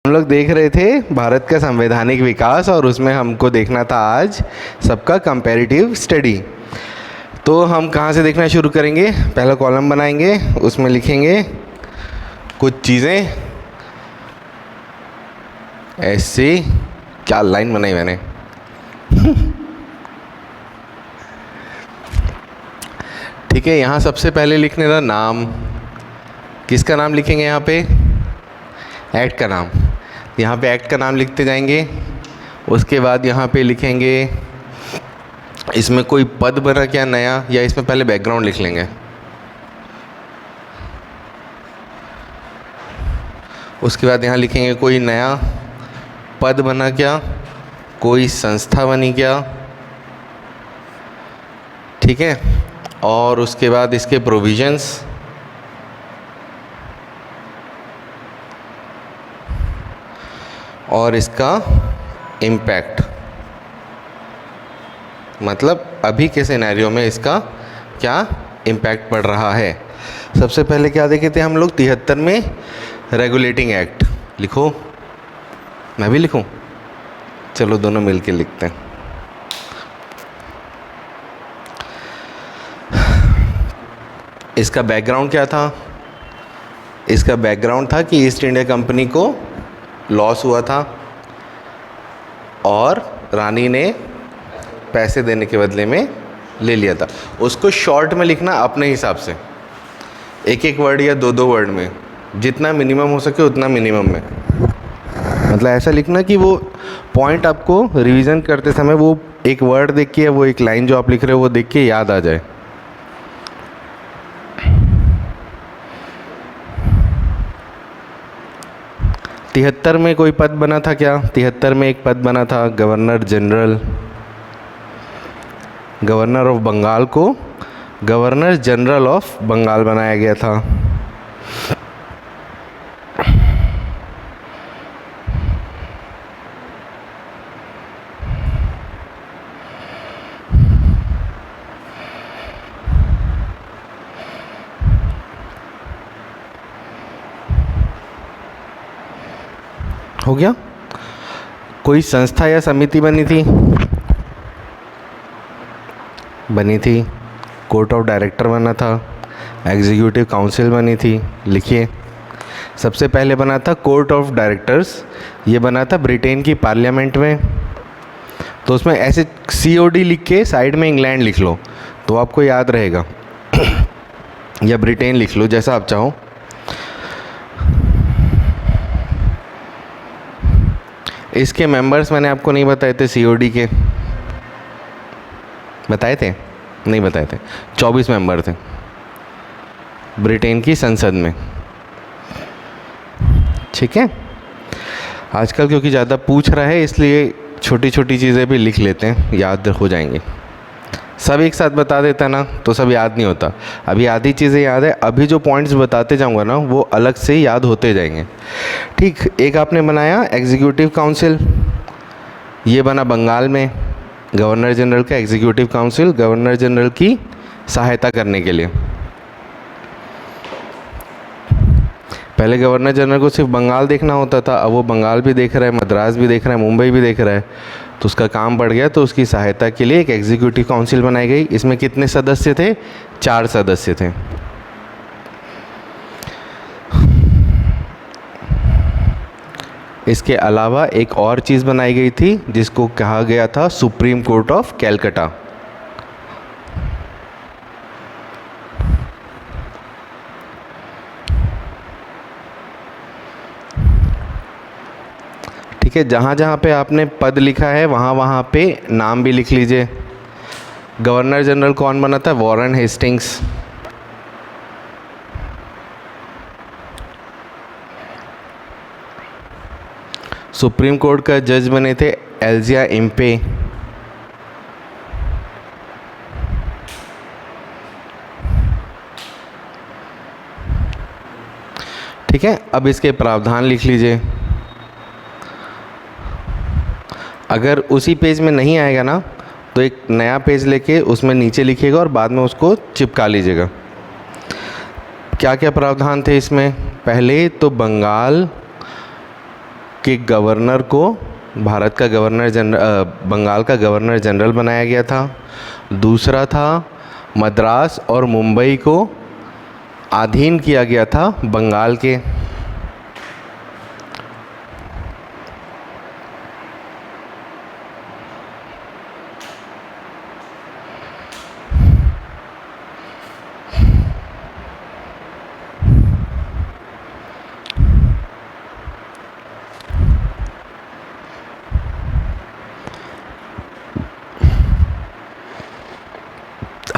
हम लोग देख रहे थे भारत का संवैधानिक विकास और उसमें हमको देखना था आज सबका कंपैरेटिव स्टडी। तो हम कहाँ से देखना शुरू करेंगे? पहला कॉलम बनाएंगे, उसमें लिखेंगे कुछ चीज़ें ऐसे। क्या लाइन बनाई मैंने। ठीक है, यहाँ सबसे पहले लिखने का नाम, किसका नाम लिखेंगे? यहाँ पे एक्ट का नाम, यहाँ पे एक्ट का नाम लिखते जाएंगे। उसके बाद यहाँ पे लिखेंगे इसमें कोई पद बना क्या नया, या इसमें पहले बैकग्राउंड लिख लेंगे। उसके बाद यहाँ लिखेंगे कोई नया पद बना क्या, कोई संस्था बनी क्या। ठीक है, और उसके बाद इसके प्रोविजंस, और इसका इम्पैक्ट, मतलब अभी के सिनेरियो में इसका क्या इम्पैक्ट पड़ रहा है। सबसे पहले क्या देखे थे हम लोग? 73 में रेगुलेटिंग एक्ट। लिखो, मैं भी लिखूं? चलो दोनों मिलके लिखते हैं। इसका बैकग्राउंड क्या था? इसका बैकग्राउंड था कि ईस्ट इंडिया कंपनी को लॉस हुआ था और रानी ने पैसे देने के बदले में ले लिया था। उसको शॉर्ट में लिखना अपने हिसाब से, एक एक वर्ड या दो दो वर्ड में, जितना मिनिमम हो सके उतना मिनिमम में। मतलब ऐसा लिखना कि वो पॉइंट आपको रिवीजन करते समय वो एक वर्ड देख के या वो एक लाइन जो आप लिख रहे हो वो देख के याद आ जाए। तिहत्तर में कोई पद बना था क्या? 73 में एक पद बना था governor general. Governor of Bengal को गवर्नर जनरल ऑफ बंगाल बनाया गया था। हो गया? कोई संस्था या समिति बनी थी? बनी थी। कोर्ट ऑफ डायरेक्टर बना था, एग्जीक्यूटिव काउंसिल बनी थी। लिखिए, सबसे पहले बना था कोर्ट ऑफ डायरेक्टर्स, ये बना था ब्रिटेन की पार्लियामेंट में। तो उसमें ऐसे COD लिख के साइड में इंग्लैंड लिख लो तो आपको याद रहेगा। या ब्रिटेन लिख लो, जैसा आप चाहो। इसके मेंबर्स मैंने आपको नहीं बताए थे, COD के बताए थे? नहीं बताए थे। 24 मेंबर थे ब्रिटेन की संसद में। ठीक है, आजकल क्योंकि ज़्यादा पूछ रहा है इसलिए छोटी छोटी चीज़ें भी लिख लेते हैं, याद हो जाएंगी। सब एक साथ बता देता ना तो सब याद नहीं होता। अभी आधी चीज़ें याद है, अभी जो पॉइंट्स बताते जाऊंगा ना वो अलग से याद होते जाएंगे। ठीक, एक आपने बनाया एग्जीक्यूटिव काउंसिल, ये बना बंगाल में। गवर्नर जनरल का एग्जीक्यूटिव काउंसिल, गवर्नर जनरल की सहायता करने के लिए। पहले गवर्नर जनरल को सिर्फ बंगाल देखना होता था, अब वो बंगाल भी देख रहा है, मद्रास भी देख रहा है, मुंबई भी देख रहा है, तो उसका काम बढ़ गया। तो उसकी सहायता के लिए एक एग्जीक्यूटिव काउंसिल बनाई गई। इसमें कितने सदस्य थे? 4 सदस्य थे। इसके अलावा एक और चीज़ बनाई गई थी जिसको कहा गया था सुप्रीम कोर्ट ऑफ कैलकाटा। ठीक है, जहाँ जहाँ पे आपने पद लिखा है वहाँ वहाँ पे नाम भी लिख लीजिए। गवर्नर जनरल कौन बना था? Warren Hastings. सुप्रीम कोर्ट का जज बने थे एल्जिया इम्पे। ठीक है, अब इसके प्रावधान लिख लीजिए। अगर उसी पेज में नहीं आएगा ना तो एक नया पेज लेके उसमें नीचे लिखिएगा और बाद में उसको चिपका लीजिएगा। क्या क्या प्रावधान थे इसमें? पहले तो बंगाल के गवर्नर को भारत का गवर्नर जनरल, बंगाल का गवर्नर जनरल बनाया गया था। दूसरा था मद्रास और मुंबई को अधीन किया गया था बंगाल के।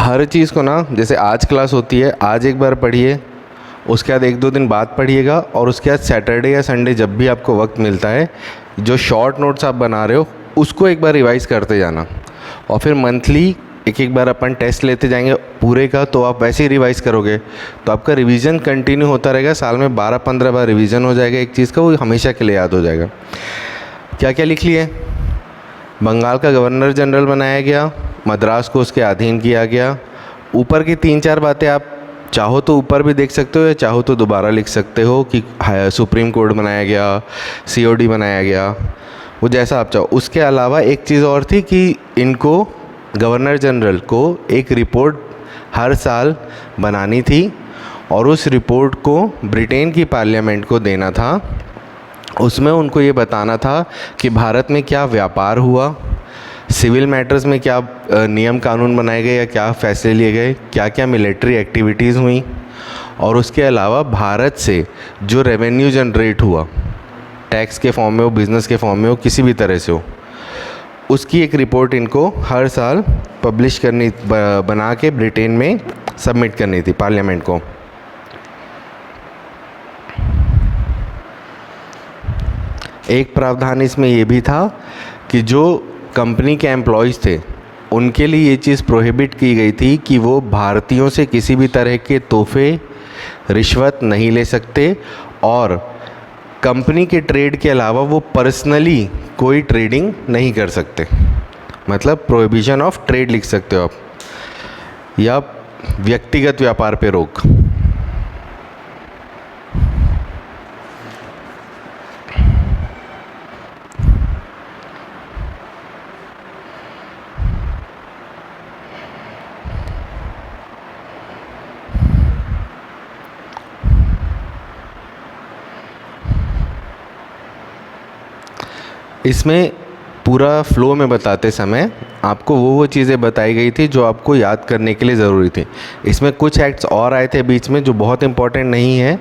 हर चीज़ को ना, जैसे आज क्लास होती है, आज एक बार पढ़िए, उसके बाद 1-2 दिन बाद पढ़िएगा, और उसके बाद सैटरडे या संडे जब भी आपको वक्त मिलता है, जो शॉर्ट नोट्स आप बना रहे हो उसको एक बार रिवाइज़ करते जाना। और फिर मंथली एक बार अपन टेस्ट लेते जाएंगे पूरे का, तो आप वैसे ही रिवाइज़ करोगे तो आपका रिवीजन कंटिन्यू होता रहेगा। साल में 12-15 बार रिवीजन हो जाएगा एक चीज़ का, वो हमेशा के लिए याद हो जाएगा। क्या क्या लिख लिए? बंगाल का गवर्नर जनरल बनाया गया, मद्रास को उसके अधीन किया गया। ऊपर की 3-4 बातें आप चाहो तो ऊपर भी देख सकते हो, या चाहो तो दोबारा लिख सकते हो कि सुप्रीम कोर्ट बनाया गया, सीओडी बनाया गया, वो जैसा आप चाहो। उसके अलावा एक चीज़ और थी कि इनको, गवर्नर जनरल को, एक रिपोर्ट हर साल बनानी थी और उस रिपोर्ट को ब्रिटेन की पार्लियामेंट को देना था। उसमें उनको ये बताना था कि भारत में क्या व्यापार हुआ, सिविल मैटर्स में क्या नियम कानून बनाए गए या क्या फैसले लिए गए, क्या क्या मिलिट्री एक्टिविटीज़ हुई, और उसके अलावा भारत से जो रेवेन्यू जनरेट हुआ, टैक्स के फॉर्म में हो, बिज़नेस के फॉर्म में हो, किसी भी तरह से हो, उसकी एक रिपोर्ट इनको हर साल पब्लिश करनी, बना के ब्रिटेन में सबमिट करनी थी पार्लियामेंट को। एक प्रावधान इसमें ये भी था कि जो कंपनी के एम्प्लॉयज़ थे उनके लिए ये चीज़ प्रोहिबिट की गई थी कि वो भारतीयों से किसी भी तरह के तोहफे, रिश्वत नहीं ले सकते, और कंपनी के ट्रेड के अलावा वो पर्सनली कोई ट्रेडिंग नहीं कर सकते। मतलब प्रोहिबिशन ऑफ ट्रेड लिख सकते हो आप, या व्यक्तिगत व्यापार पे रोक। इसमें पूरा फ्लो में बताते समय आपको वो चीज़ें बताई गई थी जो आपको याद करने के लिए ज़रूरी थी। इसमें कुछ एक्ट्स और आए थे बीच में जो बहुत इंपॉर्टेंट नहीं है,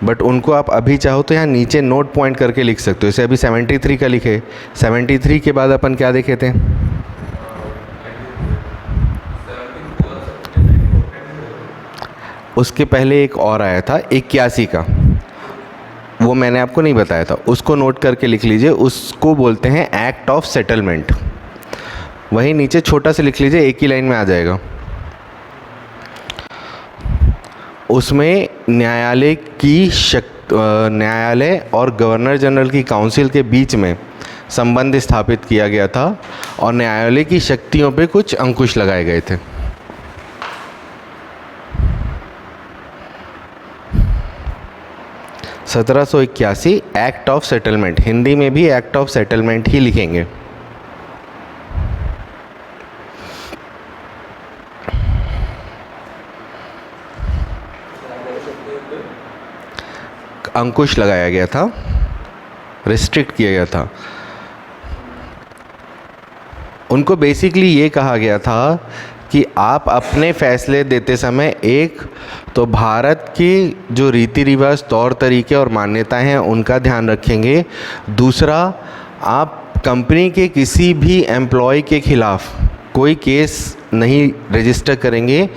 बट उनको आप अभी चाहो तो यहाँ नीचे नोट पॉइंट करके लिख सकते हो। जैसे अभी 73 का लिखे, 73 के बाद अपन क्या देखे थे? उसके पहले एक और आया था 81 का, वो मैंने आपको नहीं बताया था, उसको नोट करके लिख लीजिए। उसको बोलते हैं एक्ट ऑफ सेटलमेंट। वहीं नीचे छोटा से लिख लीजिए, एक ही लाइन में आ जाएगा। उसमें न्यायालय और गवर्नर जनरल की काउंसिल के बीच में संबंध स्थापित किया गया था और न्यायालय की शक्तियों पे कुछ अंकुश लगाए गए थे। (1781) एक्ट ऑफ सेटलमेंट, हिंदी में भी एक्ट ऑफ सेटलमेंट ही लिखेंगे। अंकुश लगाया गया था, रिस्ट्रिक्ट किया गया था। उनको बेसिकली ये कहा गया था कि आप अपने फैसले देते समय एक तो भारत के जो रीति रिवाज, तौर तरीके और मान्यताएं हैं उनका ध्यान रखेंगे। दूसरा, आप कंपनी के किसी भी एम्प्लॉय के खिलाफ कोई केस नहीं रजिस्टर करेंगे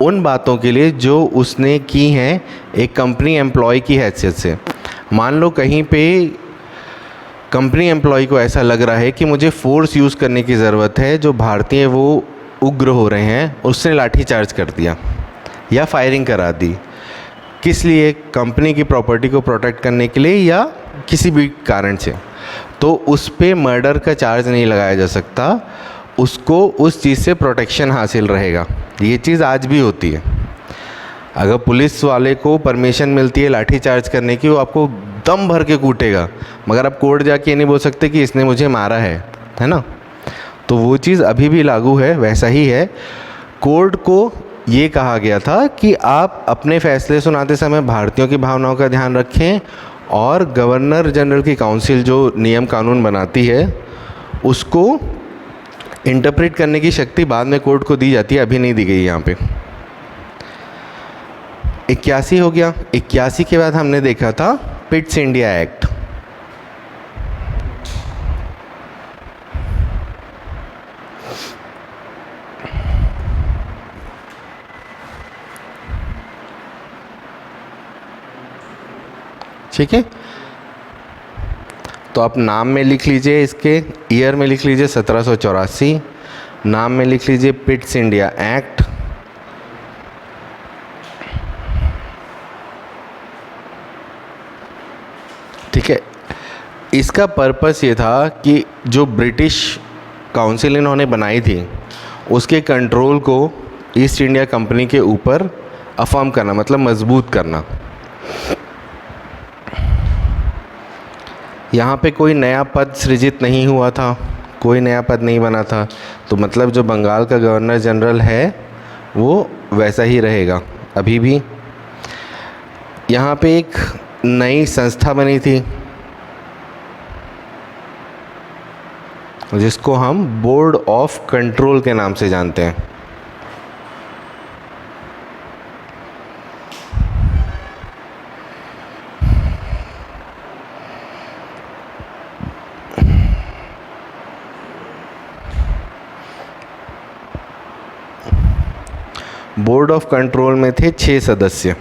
उन बातों के लिए जो उसने की हैं एक कंपनी एम्प्लॉय की हैसियत से। मान लो कहीं पे कंपनी एम्प्लॉय को ऐसा लग रहा है कि मुझे फोर्स यूज़ करने की ज़रूरत है, जो भारतीय वो उग्र हो रहे हैं, उसने लाठी चार्ज कर दिया या फायरिंग करा दी, किस लिए? कंपनी की प्रॉपर्टी को प्रोटेक्ट करने के लिए या किसी भी कारण से, तो उस पे मर्डर का चार्ज नहीं लगाया जा सकता, उसको उस चीज़ से प्रोटेक्शन हासिल रहेगा। ये चीज़ आज भी होती है। अगर पुलिस वाले को परमिशन मिलती है लाठी चार्ज करने की, वो आपको दम भर के कूटेगा, मगर आप कोर्ट जाके ये नहीं बोल सकते कि इसने मुझे मारा है ना। तो वो चीज़ अभी भी लागू है, वैसा ही है। कोर्ट को ये कहा गया था कि आप अपने फैसले सुनाते समय भारतीयों की भावनाओं का ध्यान रखें, और गवर्नर जनरल की काउंसिल जो नियम कानून बनाती है उसको इंटरप्रेट करने की शक्ति बाद में कोर्ट को दी जाती है, अभी नहीं दी गई यहाँ पे। 81 हो गया। 81 के बाद हमने देखा था पिट्स इंडिया एक्ट। ठीक है, तो आप नाम में लिख लीजिए, इसके ईयर में लिख लीजिए 1784, नाम में लिख लीजिए पिट्स इंडिया एक्ट। ठीक है, इसका पर्पस ये था कि जो ब्रिटिश काउंसिल इन्होंने बनाई थी उसके कंट्रोल को ईस्ट इंडिया कंपनी के ऊपर अफर्म करना, मतलब मजबूत करना। यहाँ पे कोई नया पद सृजित नहीं हुआ था, कोई नया पद नहीं बना था, तो मतलब जो बंगाल का गवर्नर जनरल है वो वैसा ही रहेगा अभी भी। यहाँ पे एक नई संस्था बनी थी जिसको हम बोर्ड ऑफ कंट्रोल के नाम से जानते हैं। बोर्ड ऑफ कंट्रोल में थे 6 सदस्य।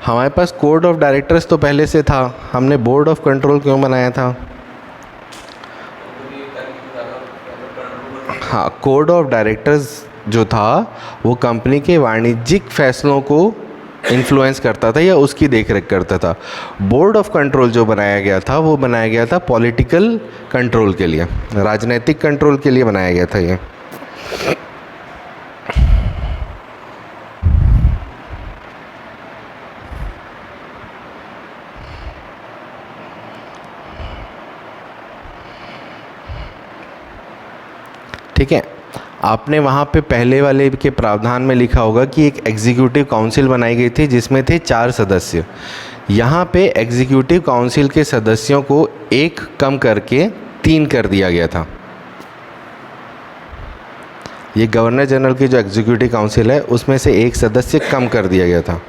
हमारे पास कोड ऑफ डायरेक्टर्स तो पहले से था, हमने बोर्ड ऑफ कंट्रोल क्यों बनाया था? हाँ, कोड ऑफ डायरेक्टर्स जो था वो कंपनी के वाणिज्यिक फैसलों को इन्फ्लुएंस करता था या उसकी देखरेख करता था। बोर्ड ऑफ कंट्रोल जो बनाया गया था वो बनाया गया था पॉलिटिकल कंट्रोल के लिए, राजनीतिक कंट्रोल के लिए बनाया गया था ये। ठीक है, आपने वहाँ पे पहले वाले के प्रावधान में लिखा होगा कि एक एग्जीक्यूटिव काउंसिल बनाई गई थी जिसमें थे 4 सदस्य। यहाँ पे एग्जीक्यूटिव काउंसिल के सदस्यों को 1 कम करके 3 कर दिया गया था। ये गवर्नर जनरल की जो एग्जीक्यूटिव काउंसिल है उसमें से 1 सदस्य कम कर दिया गया था।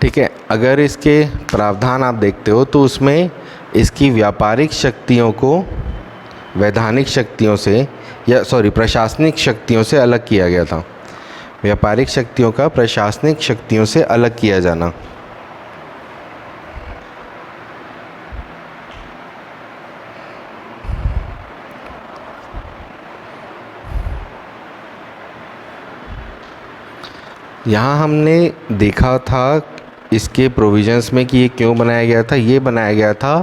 ठीक है, अगर इसके प्रावधान आप देखते हो तो उसमें इसकी व्यापारिक शक्तियों को वैधानिक शक्तियों से या प्रशासनिक शक्तियों से अलग किया गया था। व्यापारिक शक्तियों का प्रशासनिक शक्तियों से अलग किया जाना। यहाँ हमने देखा था इसके प्रोविजंस में कि ये क्यों बनाया गया था। ये बनाया गया था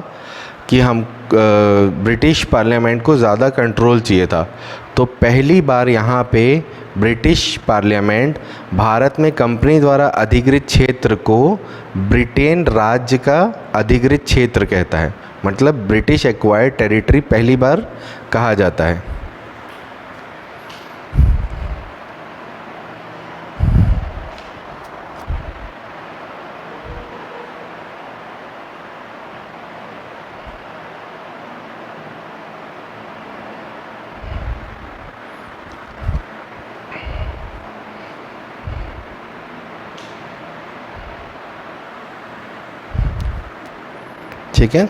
कि हम ब्रिटिश पार्लियामेंट को ज़्यादा कंट्रोल चाहिए था। तो पहली बार यहाँ पे ब्रिटिश पार्लियामेंट भारत में कंपनी द्वारा अधिकृत क्षेत्र को ब्रिटेन राज्य का अधिकृत क्षेत्र कहता है, मतलब ब्रिटिश एक्वायर्ड टेरिटरी पहली बार कहा जाता है। ठीक है,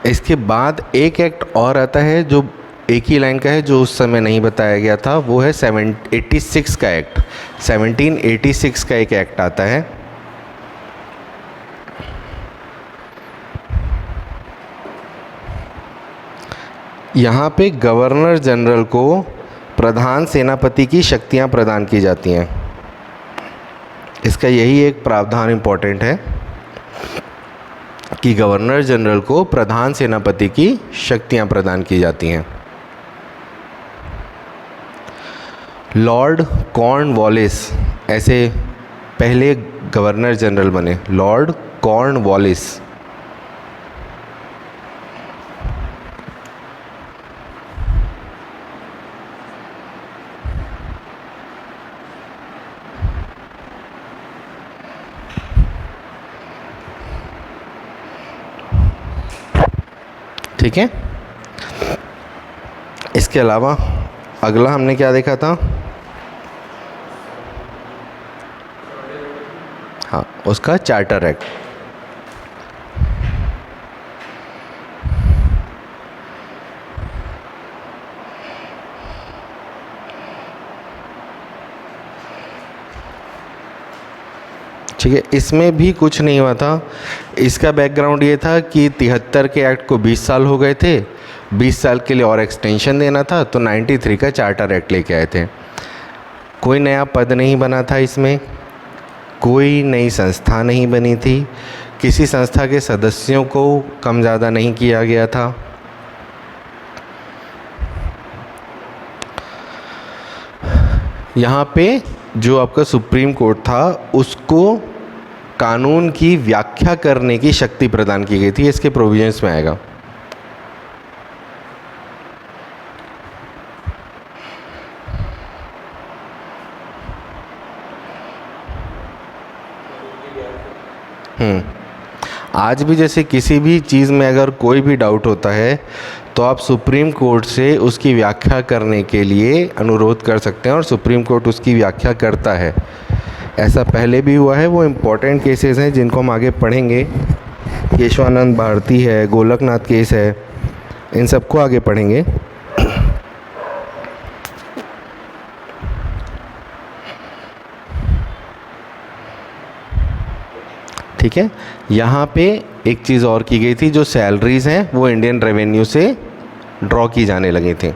इसके बाद एक एक्ट और आता है जो एक ही लाइन का है, जो उस समय नहीं बताया गया था। वो है 86 का एक्ट। 1786 का एक एक्ट आता है। यहाँ पे गवर्नर जनरल को प्रधान सेनापति की शक्तियाँ प्रदान की जाती हैं। इसका यही एक प्रावधान इम्पोर्टेंट है कि गवर्नर जनरल को प्रधान सेनापति की शक्तियां प्रदान की जाती हैं। लॉर्ड कॉर्नवालिस ऐसे पहले गवर्नर जनरल बने, लॉर्ड कॉर्नवालिस। ठीक है, इसके अलावा अगला हमने क्या देखा था? हाँ, उसका चार्टर एक्ट। ठीक है, इसमें भी कुछ नहीं हुआ था। इसका बैकग्राउंड ये था कि 73 के एक्ट को 20 साल हो गए थे, 20 साल के लिए और एक्सटेंशन देना था, तो 93 का चार्टर एक्ट लेके आए थे। कोई नया पद नहीं बना था इसमें, कोई नई संस्था नहीं बनी थी, किसी संस्था के सदस्यों को कम ज़्यादा नहीं किया गया था। यहाँ पे जो आपका सुप्रीम कोर्ट था उसको कानून की व्याख्या करने की शक्ति प्रदान की गई थी, इसके प्रोविजंस में आएगा। आज भी जैसे किसी भी चीज़ में अगर कोई भी डाउट होता है तो आप सुप्रीम कोर्ट से उसकी व्याख्या करने के लिए अनुरोध कर सकते हैं और सुप्रीम कोर्ट उसकी व्याख्या करता है। ऐसा पहले भी हुआ है, वो इम्पोर्टेंट केसेस हैं जिनको हम आगे पढ़ेंगे। केशवानंद भारती है, गोलकनाथ केस है, इन सबको आगे पढ़ेंगे। ठीक है, यहाँ पे एक चीज़ और की गई थी, जो सैलरीज़ हैं वो इंडियन रेवेन्यू से ड्रॉ की जाने लगी थी।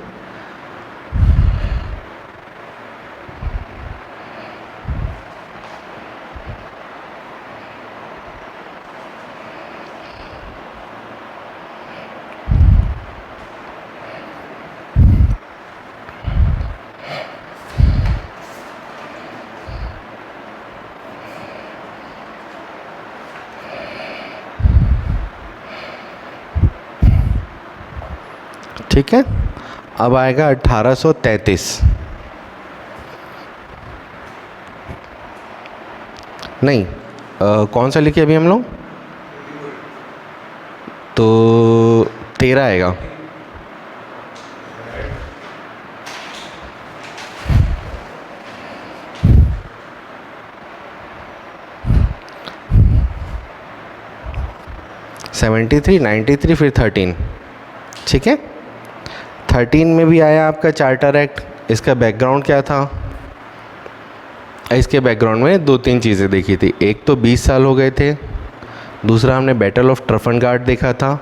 ठीक है, अब आएगा 1833। नहीं, कौन सा लिखे अभी हम लोग? तो 13 आएगा। सेवेंटी थ्री, 93, फिर 13। ठीक है, 13 में भी आया आपका चार्टर एक्ट। इसका बैकग्राउंड क्या था? इसके बैकग्राउंड में दो तीन चीज़ें देखी थी। एक तो 20 साल हो गए थे, दूसरा हमने बैटल ऑफ ट्रफलगार देखा था।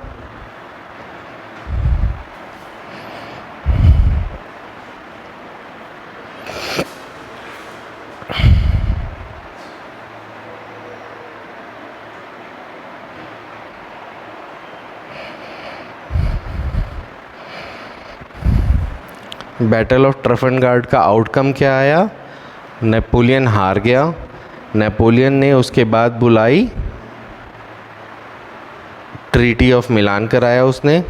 बैटल ऑफ ट्रफलगार का आउटकम क्या आया? नेपोलियन हार गया। नेपोलियन ने उसके बाद बुलाई ट्रीटी ऑफ मिलान कराया उसने,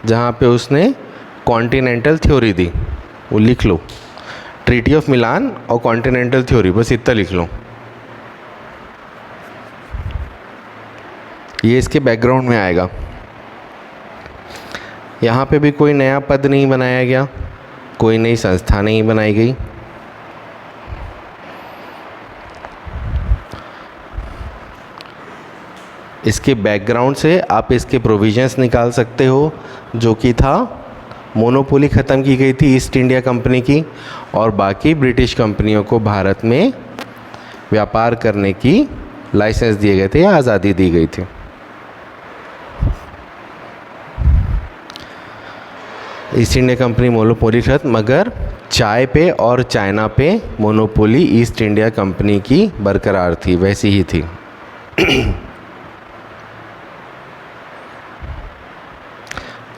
जहाँ पे उसने कॉन्टिनेंटल थ्योरी दी। वो लिख लो, ट्रीटी ऑफ मिलान और कॉन्टिनेंटल थ्योरी, बस इतना लिख लो। ये इसके बैकग्राउंड में आएगा। यहाँ पे भी कोई नया पद नहीं बनाया गया, कोई नई संस्था नहीं बनाई गई। इसके बैकग्राउंड से आप इसके प्रोविजंस निकाल सकते हो, जो कि था मोनोपोली ख़त्म की गई थी ईस्ट इंडिया कंपनी की, और बाकी ब्रिटिश कंपनियों को भारत में व्यापार करने की लाइसेंस दिए गए थे या आज़ादी दी गई थी। ईस्ट इंडिया कंपनी मोनोपोली खत्म, मगर चाय पे और चाइना पे मोनोपोली ईस्ट इंडिया कंपनी की बरकरार थी, वैसी ही थी।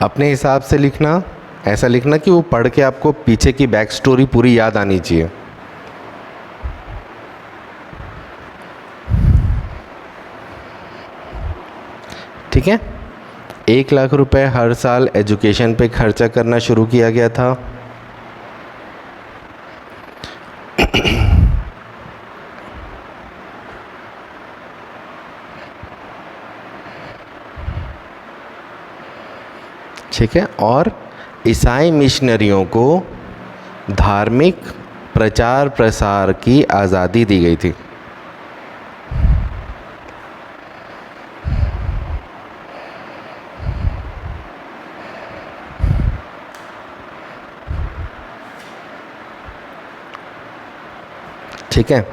अपने हिसाब से लिखना, ऐसा लिखना कि वो पढ़ के आपको पीछे की बैक स्टोरी पूरी याद आनी चाहिए। ठीक है। 1 लाख रुपए हर साल एजुकेशन पे खर्चा करना शुरू किया गया था। ठीक है। और ईसाई मिशनरियों को धार्मिक प्रचार प्रसार की आज़ादी दी गई थी। ठीक है।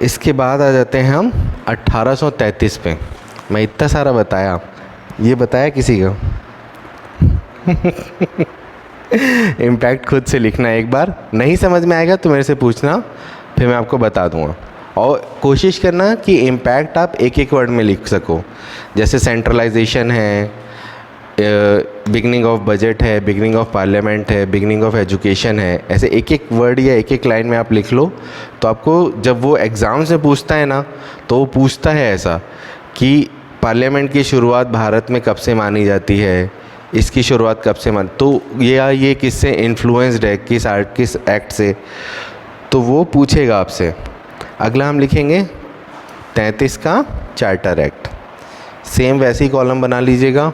इसके बाद आ जाते हैं हम 1833 पे। मैं इतना सारा बताया, ये बताया किसी का? इम्पैक्ट खुद से लिखना, एक बार नहीं समझ में आएगा तो मेरे से पूछना, फिर मैं आपको बता दूंगा। और कोशिश करना कि इम्पैक्ट आप एक एक वर्ड में लिख सको। जैसे सेंट्रलाइजेशन है, बिगनिंग ऑफ बजट है, बिगनिंग ऑफ पार्लियामेंट है, बिगनिंग ऑफ एजुकेशन है, ऐसे एक एक वर्ड या एक एक लाइन में आप लिख लो। तो आपको जब वो एग्ज़ाम से पूछता है ना, तो वो पूछता है ऐसा कि पार्लियामेंट की शुरुआत भारत में कब से मानी जाती है, इसकी शुरुआत कब से तो ये किससे इन्फ्लुएंस्ड है, किस एक्ट से, तो वो पूछेगा आपसे। अगला हम लिखेंगे 33 का चार्टर एक्ट। सेम वैसे ही कॉलम बना लीजिएगा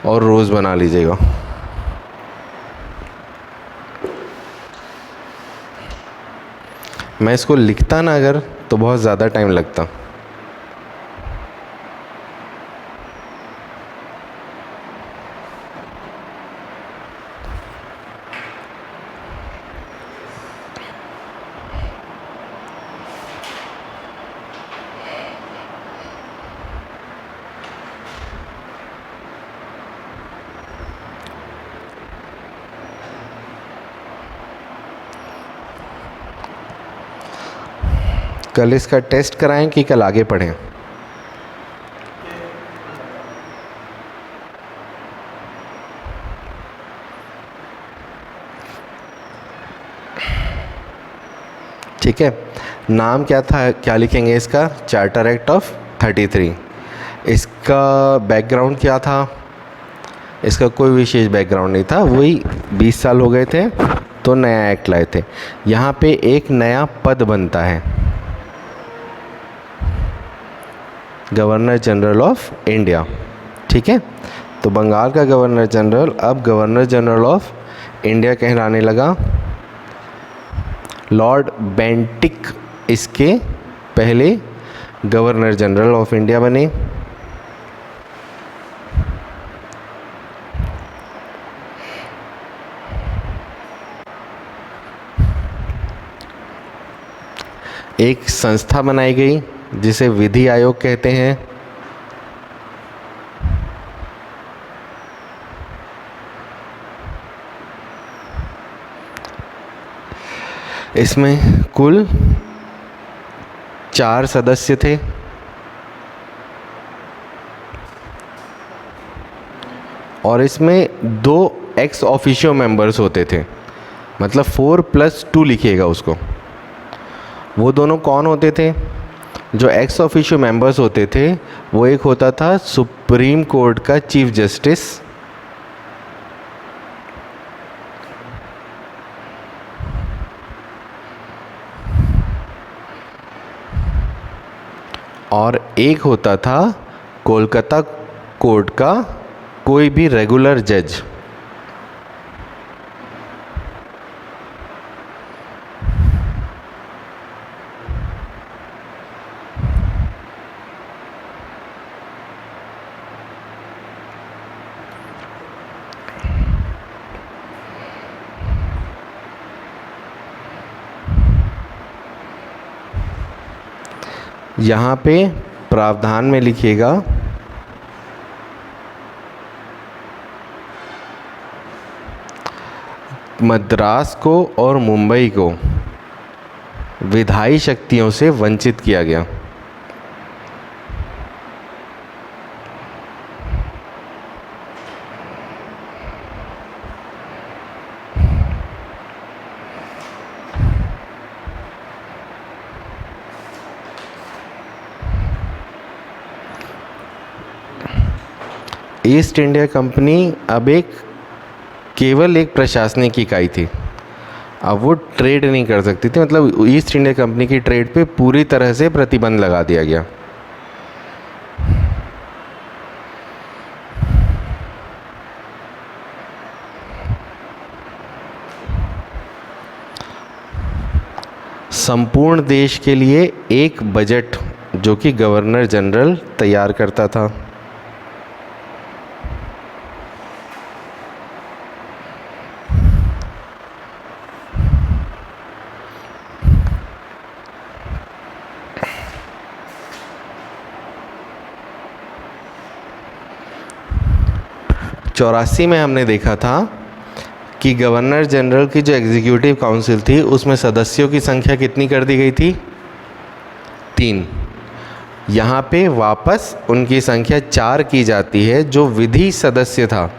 और रोज़ बना लीजिएगा। मैं इसको लिखता ना अगर, तो बहुत ज़्यादा टाइम लगता। कल इसका टेस्ट कराएं कि कल आगे पढ़ें? ठीक है। नाम क्या था, क्या लिखेंगे इसका? Charter act of 33। इसका बैकग्राउंड क्या था? इसका कोई विशेष बैकग्राउंड नहीं था, वही 20 साल हो गए थे तो नया एक्ट लाए थे। यहाँ पे एक नया पद बनता है, गवर्नर जनरल ऑफ इंडिया। ठीक है। तो बंगाल का गवर्नर जनरल अब गवर्नर जनरल ऑफ इंडिया कहलाने लगा। लॉर्ड बेंटिक इसके पहले गवर्नर जनरल ऑफ इंडिया बने। एक संस्था बनाई गई जिसे विधि आयोग कहते हैं। इसमें कुल 4 सदस्य थे और इसमें 2 एक्स ऑफिशियो मेंबर्स होते थे, मतलब 4+2 लिखिएगा उसको। वो दोनों कौन होते थे? जो एक्स ऑफिशियो मेंबर्स होते थे, वो एक होता था सुप्रीम कोर्ट का चीफ जस्टिस, और एक होता था कोलकाता कोर्ट का कोई भी रेगुलर जज। यहाँ पे प्रावधान में लिखिएगा मद्रास को और मुंबई को विधायी शक्तियों से वंचित किया गया। ईस्ट इंडिया कंपनी अब केवल एक प्रशासनिक इकाई थी। अब वो ट्रेड नहीं कर सकती थी, मतलब ईस्ट इंडिया कंपनी की ट्रेड पे पूरी तरह से प्रतिबंध लगा दिया गया। संपूर्ण देश के लिए एक बजट जो कि गवर्नर जनरल तैयार करता था। चौरासी में हमने देखा था कि गवर्नर जनरल की जो एग्जीक्यूटिव काउंसिल थी उसमें सदस्यों की संख्या कितनी कर दी गई थी? 3। यहाँ पे वापस उनकी संख्या 4 की जाती है। जो विधि सदस्य था,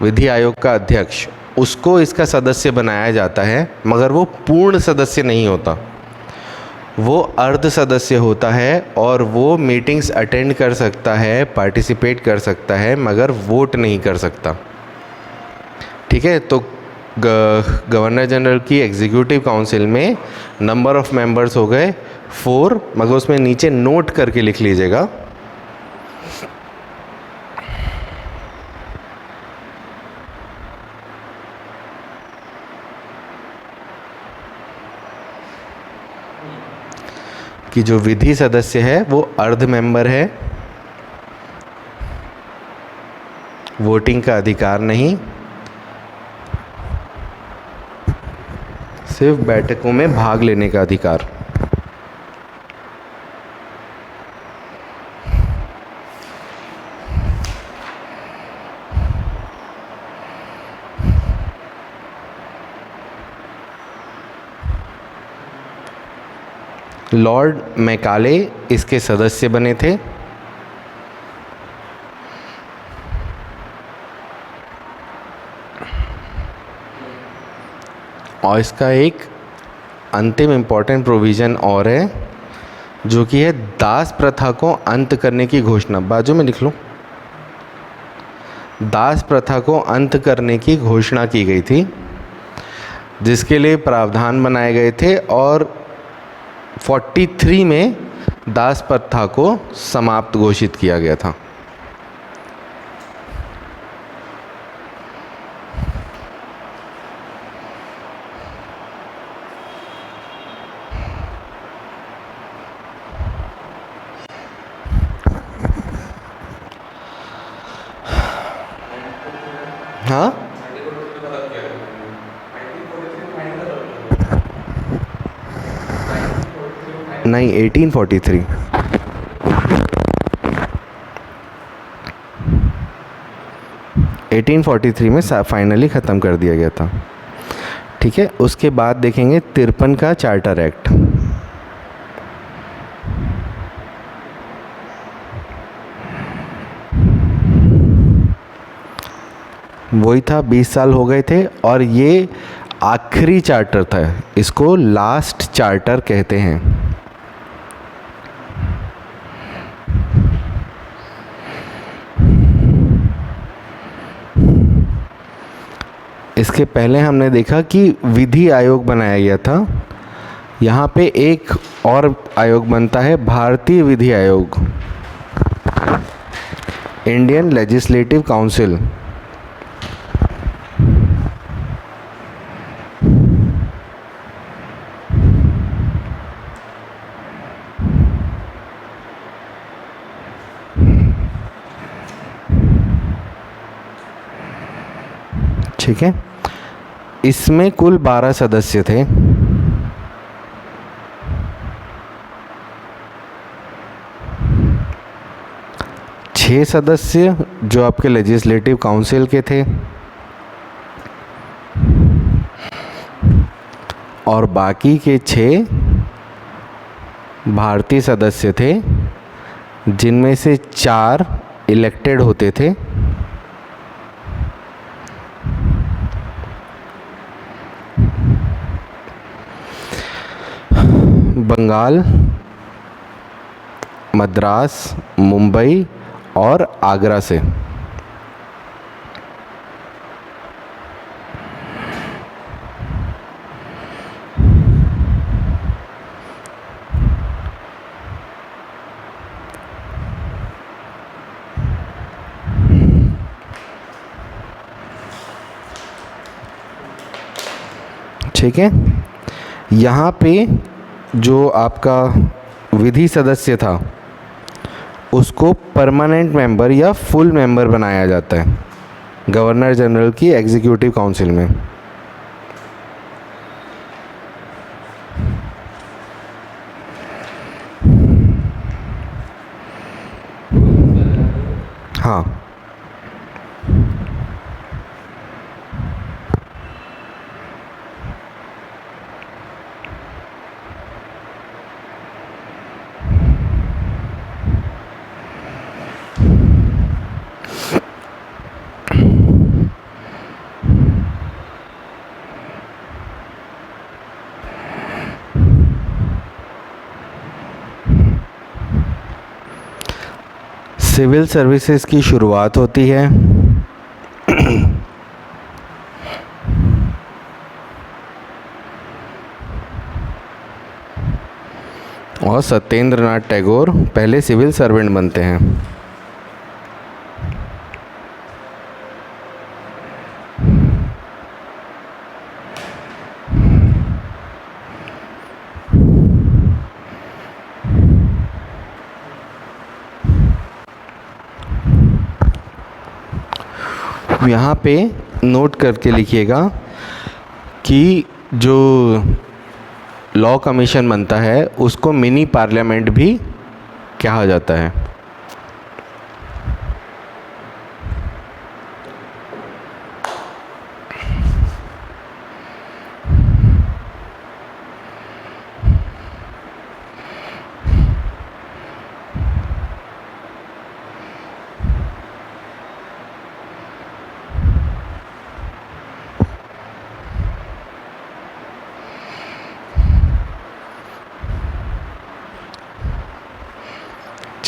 विधि आयोग का अध्यक्ष, उसको इसका सदस्य बनाया जाता है, मगर वो पूर्ण सदस्य नहीं होता, वो अर्ध सदस्य होता है और वो मीटिंग्स अटेंड कर सकता है, पार्टिसिपेट कर सकता है, मगर वोट नहीं कर सकता। ठीक है, तो गवर्नर जनरल की एग्जीक्यूटिव काउंसिल में नंबर ऑफ मेंबर्स हो गए 4, मगर उसमें नीचे नोट करके लिख लीजिएगा कि जो विधि सदस्य है वो अर्ध मेंबर है, वोटिंग का अधिकार नहीं, सिर्फ बैठकों में भाग लेने का अधिकार। लॉर्ड मैकाले इसके सदस्य बने थे। और इसका एक अंतिम इम्पॉर्टेंट प्रोविज़न और है जो कि है दास प्रथा को अंत करने की घोषणा। बाजू में लिख लो, दास प्रथा को अंत करने की घोषणा की गई थी, जिसके लिए प्रावधान बनाए गए थे और 43 में दास प्रथा को समाप्त घोषित किया गया था। हाँ, नहीं, 1843। में फाइनली ख़त्म कर दिया गया था। ठीक है, उसके बाद देखेंगे 53 का चार्टर एक्ट। वही था, 20 साल हो गए थे और ये आखिरी चार्टर था, इसको लास्ट चार्टर कहते हैं। इसके पहले हमने देखा कि विधि आयोग बनाया गया था। यहाँ पे एक और आयोग बनता है, भारतीय विधि आयोग, इंडियन लेजिस्लेटिव काउंसिल। ठीक है, इसमें कुल 12 सदस्य थे। 6 सदस्य जो आपके लेजिस्लेटिव काउंसिल के थे और बाकी के 6 भारतीय सदस्य थे, जिनमें से 4 इलेक्टेड होते थे बंगाल, मद्रास, मुंबई और आगरा से। ठीक है, यहाँ पे जो आपका विधि सदस्य था उसको परमानेंट मेंबर या फुल मेंबर बनाया जाता है गवर्नर जनरल की एग्जीक्यूटिव काउंसिल में। हाँ, सिविल सर्विसेज की शुरुआत होती है और सत्येंद्र नाथ टैगोर पहले सिविल सर्वेंट बनते हैं। यहाँ पे नोट करके लिखिएगा कि जो लॉ कमीशन बनता है उसको मिनी पार्लियामेंट भी कहा जाता है।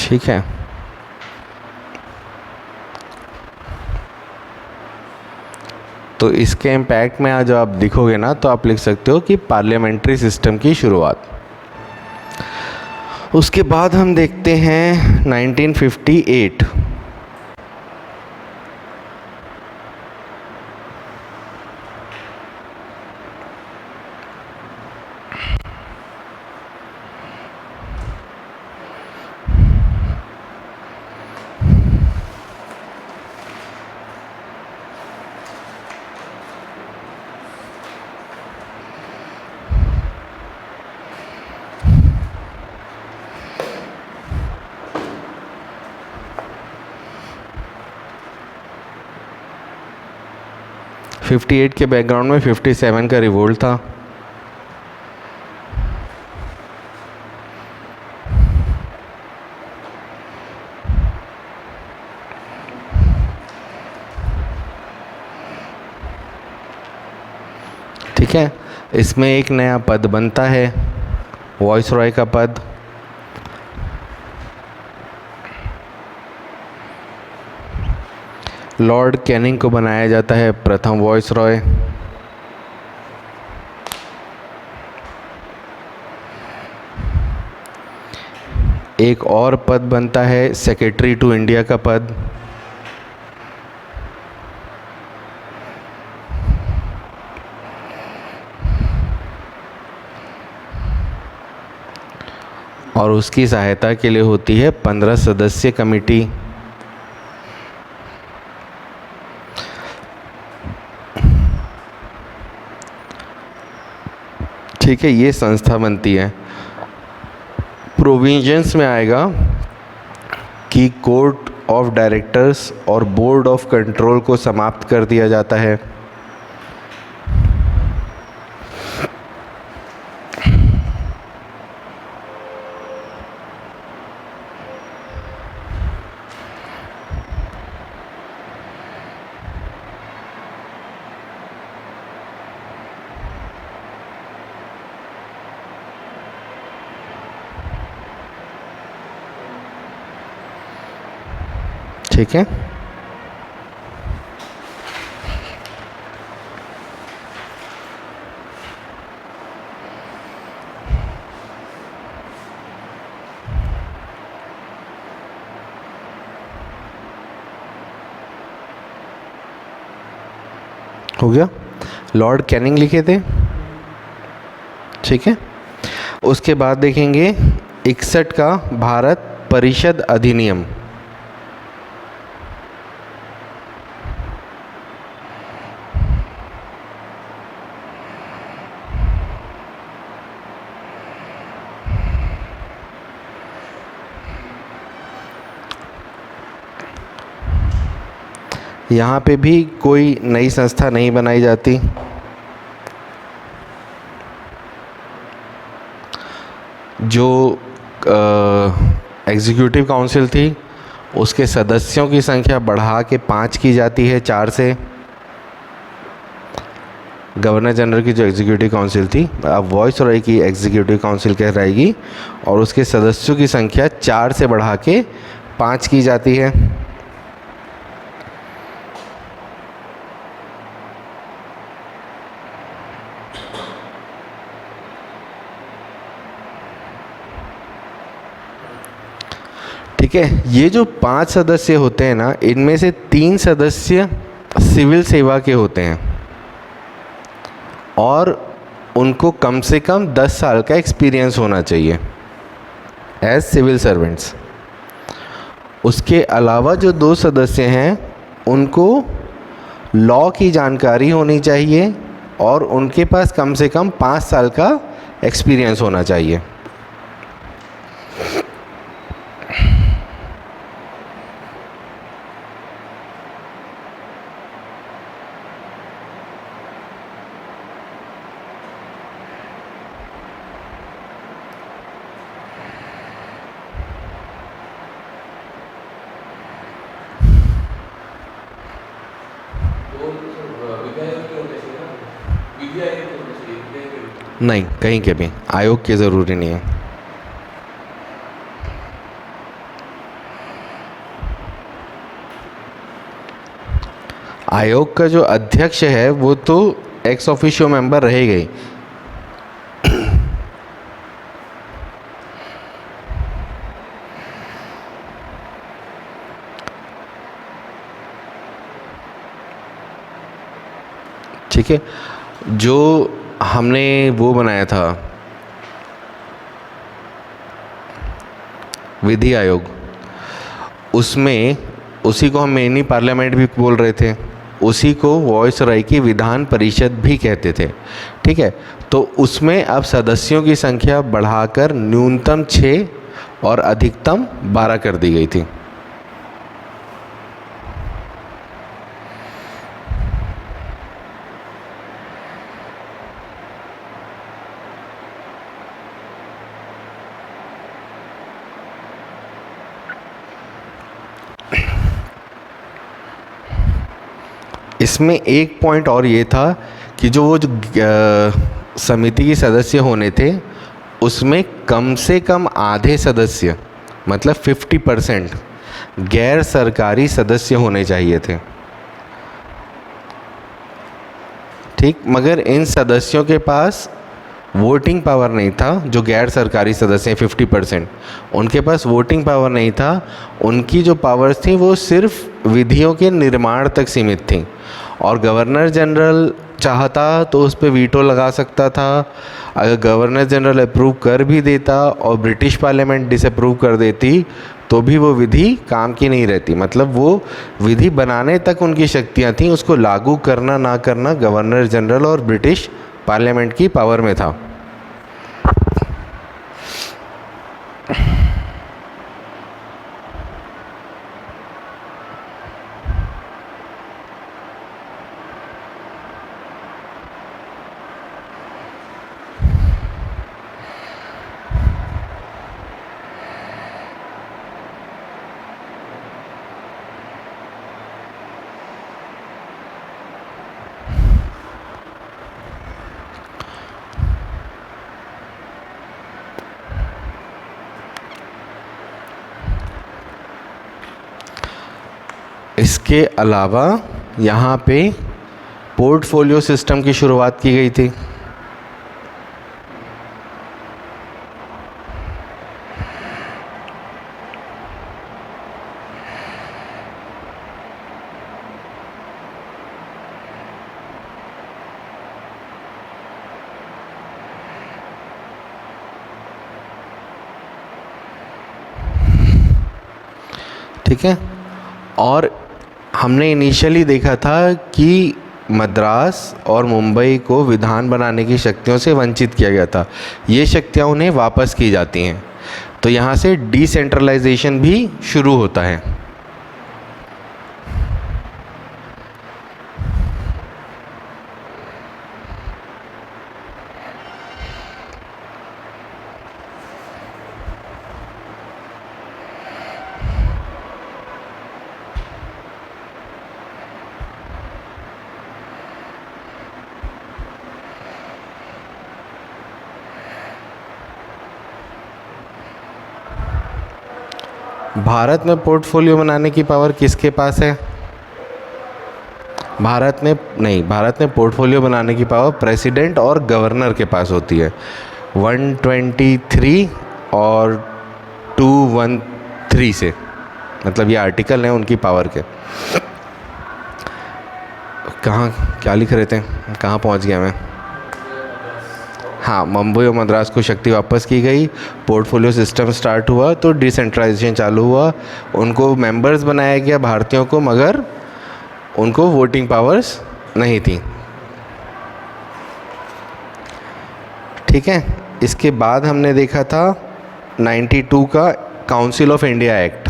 ठीक है, तो इसके इम्पैक्ट में आज आप दिखोगे ना तो आप लिख सकते हो कि पार्लियामेंट्री सिस्टम की शुरुआत। उसके बाद हम देखते हैं 1958। फिफ्टी 58 के बैकग्राउंड में 57 का रिवोल्ट था। ठीक है, इसमें एक नया पद बनता है, वॉइस रॉय का पद। लॉर्ड कैनिंग को बनाया जाता है प्रथम वॉइस रॉय। एक और पद बनता है सेक्रेटरी टू इंडिया का पद। और उसकी सहायता के लिए होती है 15 सदस्यीय कमेटी। ठीक है, ये संस्था बनती है। प्रोविजंस में आएगा कि कोर्ट ऑफ डायरेक्टर्स और बोर्ड ऑफ कंट्रोल को समाप्त कर दिया जाता है। ठीक है, हो गया। लॉर्ड कैनिंग लिखे थे, ठीक है। उसके बाद देखेंगे 61 का भारत परिषद अधिनियम। यहाँ पे भी कोई नई संस्था नहीं बनाई जाती। जो एग्जीक्यूटिव काउंसिल थी उसके सदस्यों की संख्या बढ़ा के 5 की जाती है, 4 से। गवर्नर जनरल की जो एग्जीक्यूटिव काउंसिल थी अब वॉइसरॉय की एग्जीक्यूटिव काउंसिल कहलाएगी, और उसके सदस्यों की संख्या 4 से बढ़ा के 5 की जाती है। ठीक है, ये जो 5 सदस्य होते हैं ना, इनमें से 3 सदस्य सिविल सेवा के होते हैं और उनको कम से कम 10 साल का एक्सपीरियंस होना चाहिए एज सिविल सर्वेंट्स। उसके अलावा जो 2 सदस्य हैं उनको लॉ की जानकारी होनी चाहिए और उनके पास कम से कम 5 साल का एक्सपीरियंस होना चाहिए। नहीं, कहीं के भी आयोग की ज़रूरी नहीं है। आयोग का जो अध्यक्ष है वो तो एक्स ऑफिशियो मेंबर रहेगा ही। ठीक है, जो हमने वो बनाया था विधि आयोग, उसमें उसी को हम मिनी पार्लियामेंट भी बोल रहे थे, उसी को वॉइसरॉय की विधान परिषद भी कहते थे। ठीक है, तो उसमें अब सदस्यों की संख्या बढ़ाकर न्यूनतम 6 और अधिकतम 12 कर दी गई थी। इसमें एक पॉइंट और ये था कि जो वो समिति के सदस्य होने थे उसमें कम से कम आधे सदस्य मतलब 50% गैर सरकारी सदस्य होने चाहिए थे। ठीक, मगर इन सदस्यों के पास वोटिंग पावर नहीं था। जो गैर सरकारी सदस्य हैं 50%, उनके पास वोटिंग पावर नहीं था। उनकी जो पावर्स थी वो सिर्फ विधियों के निर्माण तक सीमित थी, और गवर्नर जनरल चाहता तो उस पर वीटो लगा सकता था। अगर गवर्नर जनरल अप्रूव कर भी देता और ब्रिटिश पार्लियामेंट डिसअप्रूव कर देती तो भी वो विधि काम की नहीं रहती। मतलब वो विधि बनाने तक उनकी शक्तियाँ थीं, उसको लागू करना ना करना गवर्नर जनरल और ब्रिटिश पार्लियामेंट की पावर में था। इसके अलावा यहाँ पे पोर्टफोलियो सिस्टम की शुरुआत की गई थी। ठीक है, और हमने इनिशियली देखा था कि मद्रास और मुंबई को विधान बनाने की शक्तियों से वंचित किया गया था। ये शक्तियाँ उन्हें वापस की जाती हैं, तो यहाँ से डिसेंट्रलाइजेशन भी शुरू होता है। भारत में पोर्टफोलियो बनाने की पावर किसके पास है? भारत में पोर्टफोलियो बनाने की पावर प्रेसिडेंट और गवर्नर के पास होती है। 123 और 213 से, मतलब ये आर्टिकल हैं उनकी पावर के। कहाँ क्या लिख रहे थे, कहाँ पहुँच गया मैं? हाँ, मुंबई और मद्रास को शक्ति वापस की गई, पोर्टफोलियो सिस्टम स्टार्ट हुआ, तो डिसेंट्रलाइजेशन चालू हुआ, उनको मेंबर्स बनाया गया भारतीयों को, मगर उनको वोटिंग पावर्स नहीं थी। ठीक है, इसके बाद हमने देखा था 92 का काउंसिल ऑफ इंडिया एक्ट।